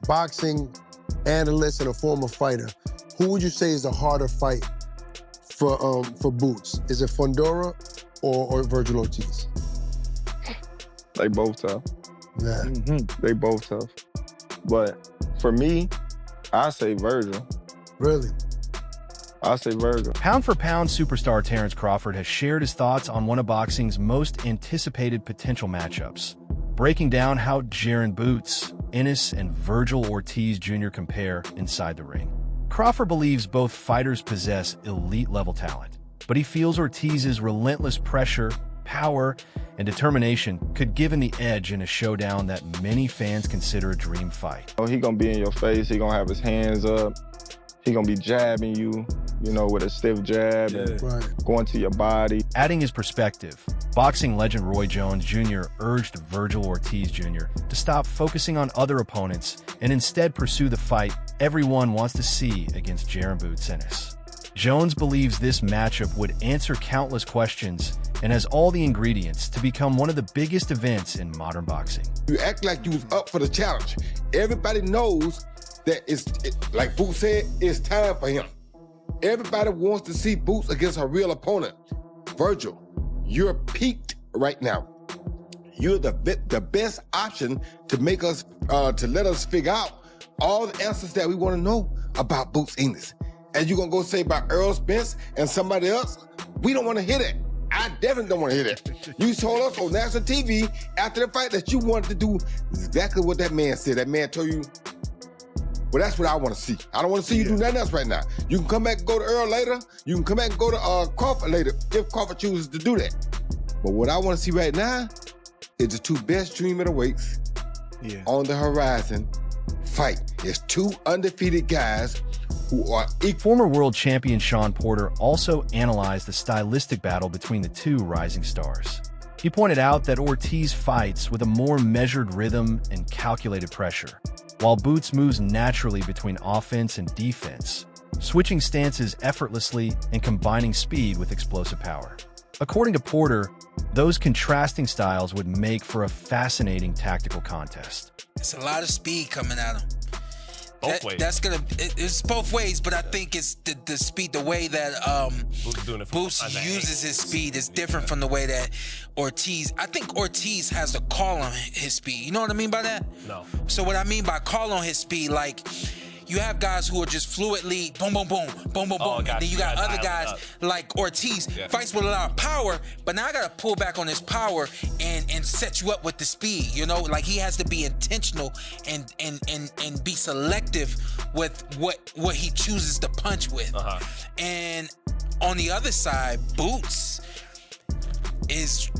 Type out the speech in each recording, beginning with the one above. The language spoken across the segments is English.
boxing analyst and a former fighter, who would you say is the harder fight for Boots? Is it Fundora or Vergil Ortiz? They both tough. Yeah. They both tough. But for me, I say Vergil. Really? I say Vergil. Pound-for-pound superstar Terence Crawford has shared his thoughts on one of boxing's most anticipated potential matchups, breaking down how Jaron Boots, Ennis, and Vergil Ortiz Jr. compare inside the ring. Crawford believes both fighters possess elite-level talent, but he feels Ortiz's relentless pressure, power, and determination could give him the edge in a showdown that many fans consider a dream fight. Oh, he gonna be in your face, he gonna have his hands up, he gonna be jabbing you, you know, with a stiff jab and going to your body. Adding his perspective, boxing legend Roy Jones Jr. urged Vergil Ortiz Jr. to stop focusing on other opponents and instead pursue the fight everyone wants to see against Jaron Boots Ennis. Jones believes this matchup would answer countless questions and has all the ingredients to become one of the biggest events in modern boxing. You act like you was up for the challenge. Everybody knows that like Boots said, it's time for him. Everybody wants to see Boots against a real opponent. Vergil, you're peaked right now. You're the best option to make us, to let us figure out all the answers that we want to know about Boots Ennis. And you're gonna go say about Earl Spence and somebody else? We don't want to hear that. I definitely don't want to hear that. You told us on national TV after the fight that you wanted to do exactly what that man said. That man told you, well, that's what I want to see. I don't want to see you do nothing else right now. You can come back and go to Earl later. You can come back and go to Crawford later if Crawford chooses to do that. But what I want to see right now is the two best dream middleweights on the horizon fight. It's two undefeated guys who are equal. Former world champion Shawn Porter also analyzed the stylistic battle between the two rising stars. He pointed out that Ortiz fights with a more measured rhythm and calculated pressure, while Boots moves naturally between offense and defense, switching stances effortlessly and combining speed with explosive power. According to Porter, those contrasting styles would make for a fascinating tactical contest. It's a lot of speed coming at him. Both ways. It's both ways, but I think it's the speed, the way that Boots uses his speed is different from the way that Ortiz. I think Ortiz has the call on his speed. You know what I mean by that? No. So what I mean by call on his speed, like, you have guys who are just fluidly boom, boom, boom, boom, boom, boom. And then you got other guys like Ortiz, fights with a lot of power, but now I got to pull back on his power and set you up with the speed, you know? Like, he has to be intentional and be selective with what he chooses to punch with. And on the other side, Boots is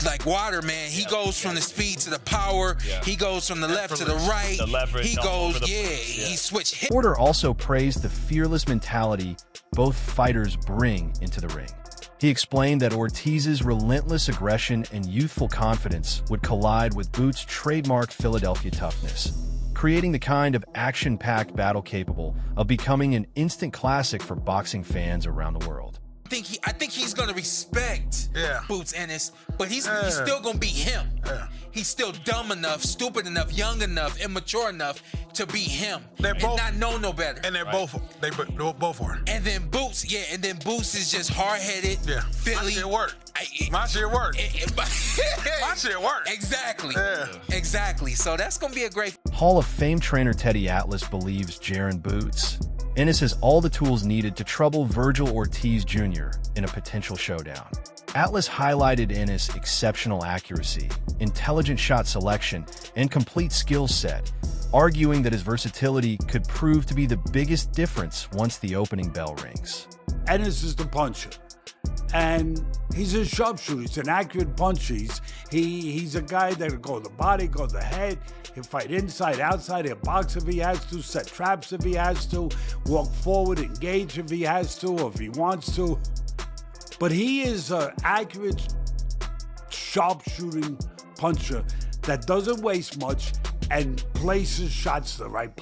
like water, man. He goes from the speed to the power. He goes from the left to the right. The leverage. He goes, he switched hit. Porter also praised the fearless mentality both fighters bring into the ring. He explained that Ortiz's relentless aggression and youthful confidence would collide with Boots' trademark Philadelphia toughness, creating the kind of action-packed battle capable of becoming an instant classic for boxing fans around the world. I think he's gonna respect Boots Ennis, but he's still gonna be him. He's still dumb enough, stupid enough, young enough, immature enough to be him and not know no better. And they're both are. And then Boots, Boots is just hard-headed, Philly. My shit work. My shit work. Exactly. Exactly. So that's gonna be a great. Hall of Fame trainer Teddy Atlas believes Jaron Boots Ennis has all the tools needed to trouble Vergil Ortiz Jr. in a potential showdown. Atlas highlighted Ennis' exceptional accuracy, intelligent shot selection, and complete skill set, arguing that his versatility could prove to be the biggest difference once the opening bell rings. Ennis is the puncher, and he's a sharpshooter. He's an accurate puncher. He's a guy that will go to the body, go to the head. He'll fight inside, outside. He'll box if he has to, set traps if he has to, walk forward, engage if he has to, or if he wants to. But he is an accurate, sharpshooting puncher that doesn't waste much and places shots to the right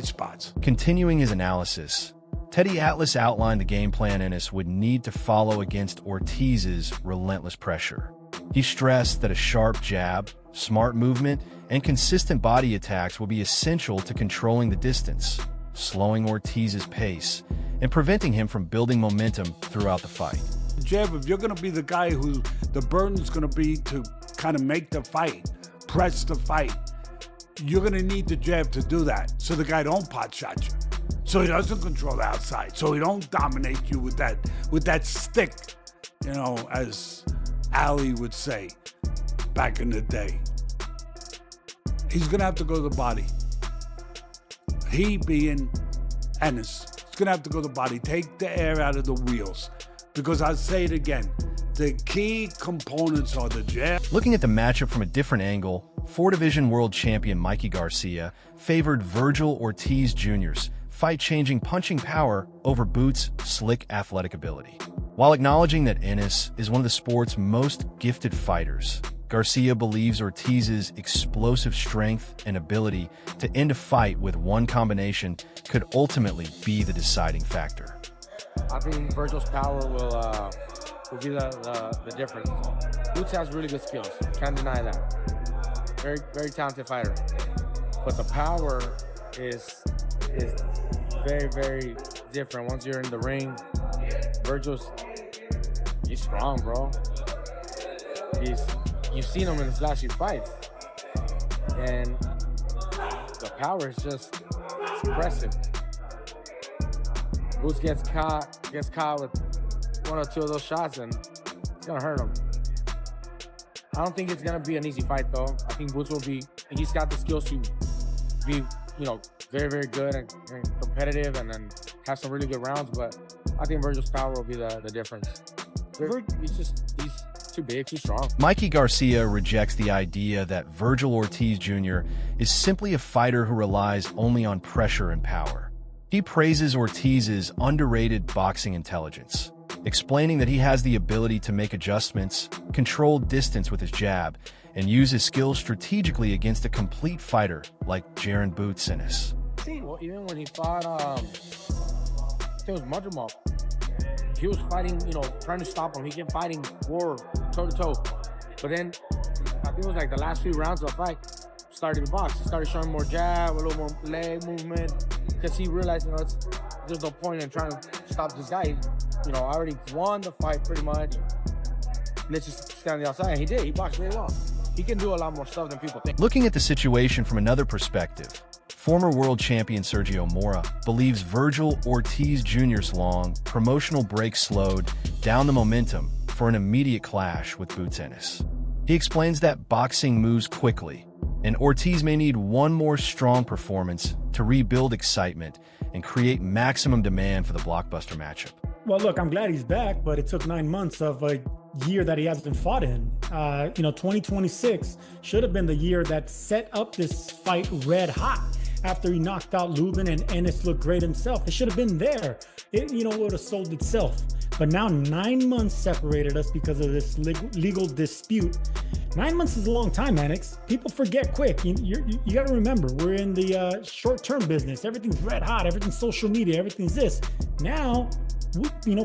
spots. Continuing his analysis, Teddy Atlas outlined the game plan Ennis would need to follow against Ortiz's relentless pressure. He stressed that a sharp jab, smart movement, and consistent body attacks will be essential to controlling the distance, slowing Ortiz's pace, and preventing him from building momentum throughout the fight. Jab, if you're going to be the guy who the burden's going to be to kind of make the fight, press the fight, you're going to need the jab to do that so the guy don't pot shot you, so he doesn't control the outside, so he don't dominate you with that stick, you know, as Ali would say back in the day. He's going to have to go to the body. He being Ennis, he's going to have to go to the body, take the air out of the wheels. Because I'll say it again, the key components are the jab. Looking at the matchup from a different angle, 4-division world champion Mikey Garcia favored Vergil Ortiz Jr.'s fight-changing punching power over Boots' slick athletic ability. While acknowledging that Ennis is one of the sport's most gifted fighters, Garcia believes Ortiz's explosive strength and ability to end a fight with one combination could ultimately be the deciding factor. I think Vergil's power will be the difference. Boots has really good skills, can't deny that. Very, very talented fighter. But the power is very, very different. Once you're in the ring, he's strong, bro. You've seen him in his last few fights. And the power is just impressive. Boots gets caught with one or two of those shots, and it's gonna hurt him. I don't think it's gonna be an easy fight, though. I think Boots he's got the skills to be, you know, very, very good and competitive, and then have some really good rounds. But I think Vergil's power will be the difference. He's too big, too strong. Mikey Garcia rejects the idea that Vergil Ortiz Jr. is simply a fighter who relies only on pressure and power. He praises Ortiz's underrated boxing intelligence, explaining that he has the ability to make adjustments, control distance with his jab, and use his skills strategically against a complete fighter like Jaron Boots Ennis. See, well, even when he fought, it was Mudramov. He was fighting, you know, trying to stop him. He kept fighting war toe-to-toe. But then, I think it was like the last few rounds of the fight, started to box. He started showing more jab, a little more leg movement, because he realized, you know, there's no point in trying to stop this guy. You know, I already won the fight pretty much. Let's just stand on the outside. And he did. He boxed very well. He can do a lot more stuff than people think. Looking at the situation from another perspective, former world champion Sergio Mora believes Vergil Ortiz Jr.'s long promotional break slowed down the momentum for an immediate clash with Boots Ennis. He explains that boxing moves quickly, and Ortiz may need one more strong performance to rebuild excitement and create maximum demand for the blockbuster matchup. Well, look, I'm glad he's back, but it took 9 months of a year that he hasn't fought in. 2026 should have been the year that set up this fight red hot. After he knocked out Lubin and Ennis looked great himself, it should have been there. It would have sold itself. But now 9 months separated us because of this legal dispute. 9 months is a long time, Ennis. People forget quick. You got to remember, we're in the short-term business. Everything's red hot. Everything's social media. Everything's this. Now,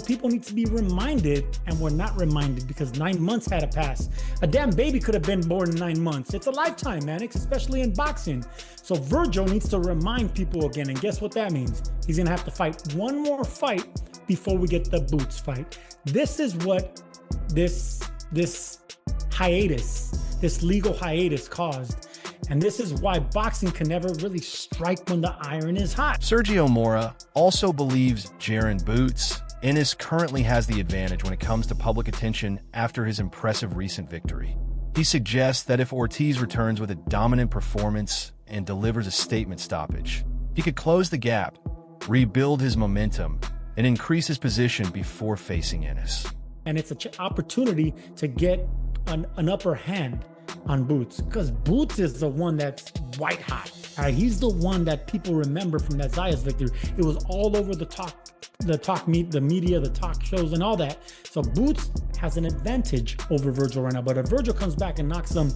people need to be reminded, and we're not reminded because 9 months had to pass. A damn baby could have been born in 9 months. It's a lifetime, Ennis, especially in boxing. So Vergil needs to remind people again, and guess what that means? He's going to have to fight one more fight before we get the Boots fight. This is what this hiatus, this legal hiatus caused. And this is why boxing can never really strike when the iron is hot. Sergio Mora also believes Jaron Boots Ennis currently has the advantage when it comes to public attention after his impressive recent victory. He suggests that if Ortiz returns with a dominant performance and delivers a statement stoppage, he could close the gap, rebuild his momentum, and increase his position before facing Ennis. And it's an opportunity to get an upper hand on Boots, because Boots is the one that's white hot. He's the one that people remember from that Zayas victory. It was all over the media, the talk shows, and all that. So Boots has an advantage over Vergil right now. But if Vergil comes back and knocks him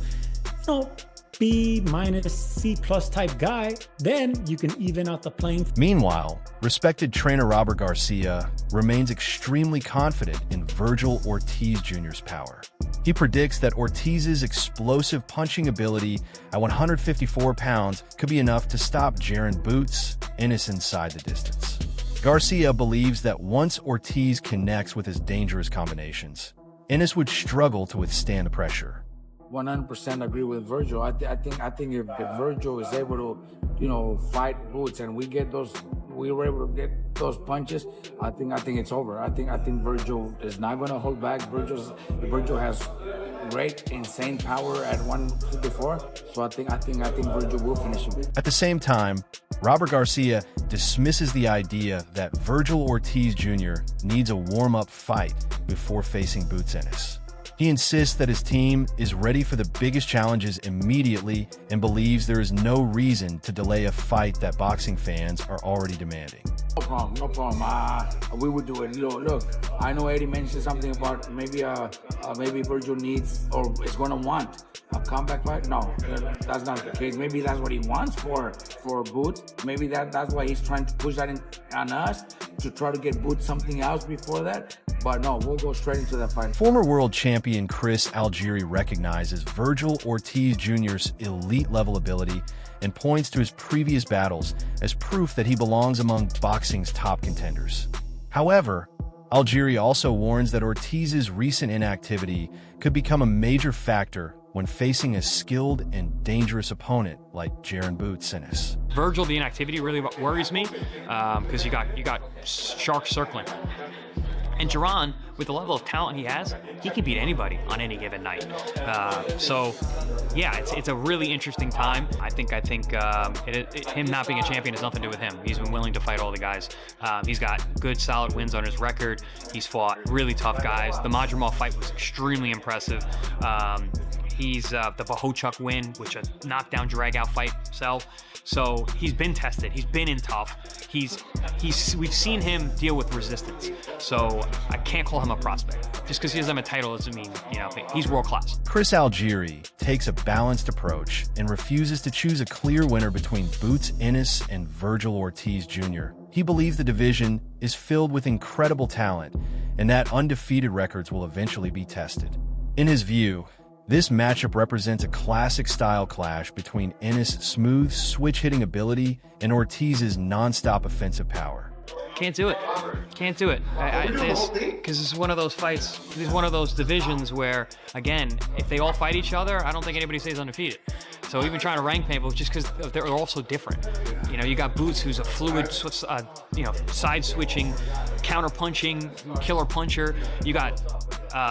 B minus C plus type guy, then you can even out the playing. Meanwhile, respected trainer Robert Garcia remains extremely confident in Vergil Ortiz Jr.'s power. He predicts that Ortiz's explosive punching ability at 154 pounds could be enough to stop Jaron Boots, Ennis inside the distance. Garcia believes that once Ortiz connects with his dangerous combinations, Ennis would struggle to withstand the pressure. 100% agree with Vergil. I think if Vergil is able to, fight Boots and we were able to get those punches, I think it's over. I think Vergil is not going to hold back. Vergil has great, insane power at 154. So I think Vergil will finish him. At the same time, Robert Garcia dismisses the idea that Vergil Ortiz Jr. needs a warm-up fight before facing Boots Ennis. He insists that his team is ready for the biggest challenges immediately and believes there is no reason to delay a fight that boxing fans are already demanding. No problem. We would do it. Look, I know Eddie mentioned something about maybe Vergil needs or is going to want a comeback fight. No, that's not the case. Maybe that's what he wants for Boots. Maybe that's why he's trying to push that on us to try to get Boots something else before that. But no, we'll go straight into that fight. Former world champion Chris Algieri recognizes Vergil Ortiz Jr.'s elite level ability and points to his previous battles as proof that he belongs among boxing's top contenders. However, Algieri also warns that Ortiz's recent inactivity could become a major factor when facing a skilled and dangerous opponent like Jaron Boots Ennis. Vergil, the inactivity really worries me because you got sharks circling. And Jaron, with the level of talent he has, he can beat anybody on any given night. So, yeah, it's a really interesting time. I think him not being a champion has nothing to do with him. He's been willing to fight all the guys. He's got good, solid wins on his record. He's fought really tough guys. The Majramov fight was extremely impressive. He's the Bohochuk win, which a knockdown, drag-out fight himself. So he's been tested. He's been in tough. We've seen him deal with resistance. So I can't call him a prospect. Just because he doesn't have a title doesn't mean, he's world class. Chris Algieri takes a balanced approach and refuses to choose a clear winner between Boots Ennis and Vergil Ortiz Jr. He believes the division is filled with incredible talent and that undefeated records will eventually be tested. In his view, this matchup represents a classic style clash between Ennis' smooth switch-hitting ability and Ortiz's non-stop offensive power. Can't do it. Because it's one of those fights, it's one of those divisions where, again, if they all fight each other, I don't think anybody stays undefeated. So even trying to rank people, just because they're all so different. You got Boots, who's a fluid, side-switching, counter-punching, killer puncher. You got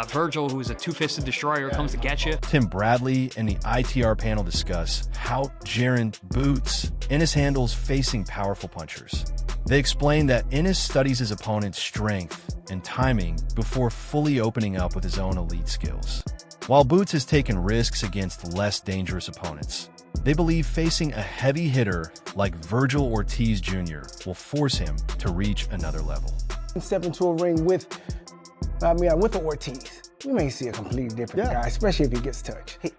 Vergil, who's a two-fisted destroyer, comes to get you. Tim Bradley and the ITR panel discuss how Jaron Boots Ennis handles facing powerful punchers. They explain that Ennis studies his opponent's strength and timing before fully opening up with his own elite skills. While Boots has taken risks against less dangerous opponents, they believe facing a heavy hitter like Vergil Ortiz Jr. will force him to reach another level. Step into a ring with the Ortiz. We may see a completely different guy, especially if he gets touched. He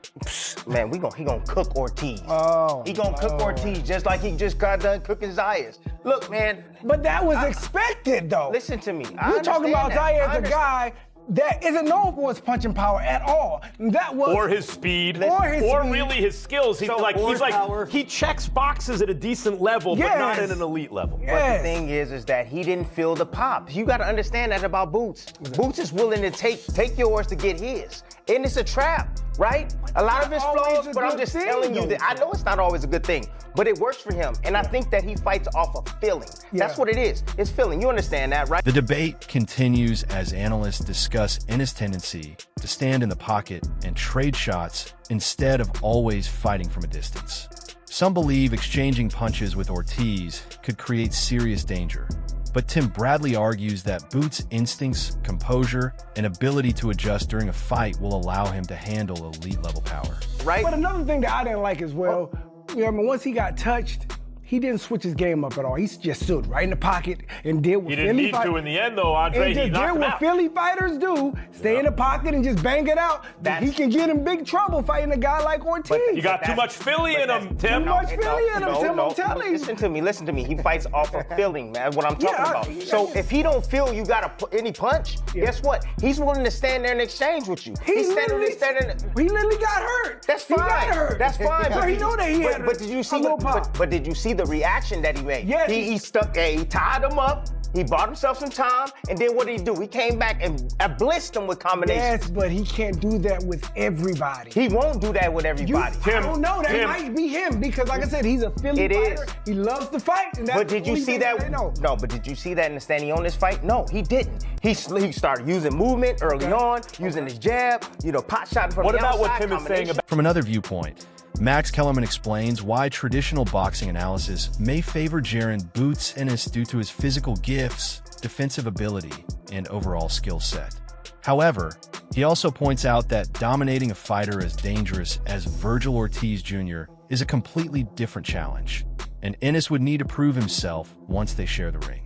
gonna cook Ortiz. He gonna cook Ortiz just like he just got done cooking Zayas. Look, man. But that was expected, though. Listen to me. You're talking about Zayas as a guy that isn't known for his punching power at all. That was or his speed, or really his skills. He checks boxes at a decent level, but not at an elite level. But the thing is that he didn't feel the pop. You got to understand that about Boots. Boots is willing to take yours to get his, and it's a trap, right? A lot of his flows, but I'm just telling you that I know it's not always a good thing, but it works for him, and I think that he fights off of feeling. That's what it is. It's feeling. You understand that, right? The debate continues as analysts discuss Ennis' tendency to stand in the pocket and trade shots instead of always fighting from a distance. Some believe exchanging punches with Ortiz could create serious danger, but Tim Bradley argues that Boots' instincts, composure, and ability to adjust during a fight will allow him to handle elite-level power. Right. But another thing that I didn't like as well, once he got touched, he didn't switch his game up at all. He just stood right in the pocket and did what He didn't need to in the end, though, Andre. He knocked him out. Philly fighters do. Stay in the pocket and just bang it out. He can get in big trouble fighting a guy like Ortiz. You got too much Philly in him, Tim. Too much Philly in him, Tim. I'm telling you. Listen to me. He fights off of feeling, man. What I'm talking about. So if he don't feel you got any punch, guess what? He's willing to stand there and exchange with you. He literally got hurt. That's fine. He got hurt. That's fine. So he knew that he had. But did you see? But did you see the reaction that he made? Yes. He stuck. He tied him up. He bought himself some time, and then what did he do? He came back and blitzed him with combinations. Yes, but he can't do that with everybody. He won't do that with everybody. I don't know. That might be him because, like I said, he's a Philly fighter. He loves to fight. And that's but did you see that? No, but did you see that in the Stanionis fight? No, he didn't. He started using movement early on, using his jab, pot shot from the outside. What about what Tim is saying about? From another viewpoint, Max Kellerman explains why traditional boxing analysis may favor Jaron Boots Ennis due to his physical gifts, defensive ability, and overall skill set. However, he also points out that dominating a fighter as dangerous as Vergil Ortiz Jr. is a completely different challenge, and Ennis would need to prove himself once they share the ring.